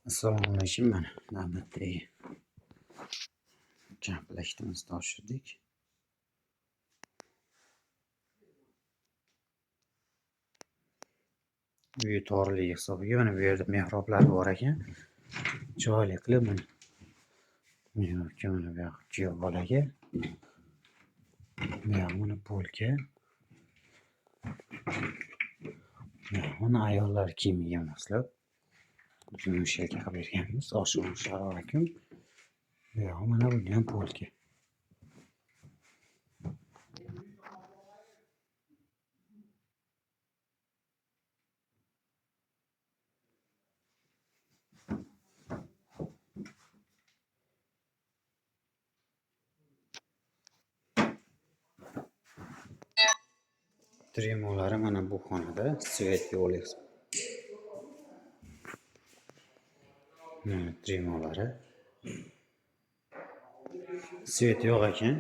Assalomu alaykum. Mana navbatdagi komplaktimizni topshirdik. Uy torligi hisobiga mana bu yerda mehroblar bor ekan. Chiroyli qilib mana mehrobga mana bu yoq kuyov bolaga, bu yoq mana polka, bu yoq mana ayollar kiyimiga moslab yumshaga qilib berganmiz. Assalomu alaykum. Bu yoq mana bu ham polka. Tremolari mana bu xonada svet yo'q. Mana tremolari. Svet yo'q ekan.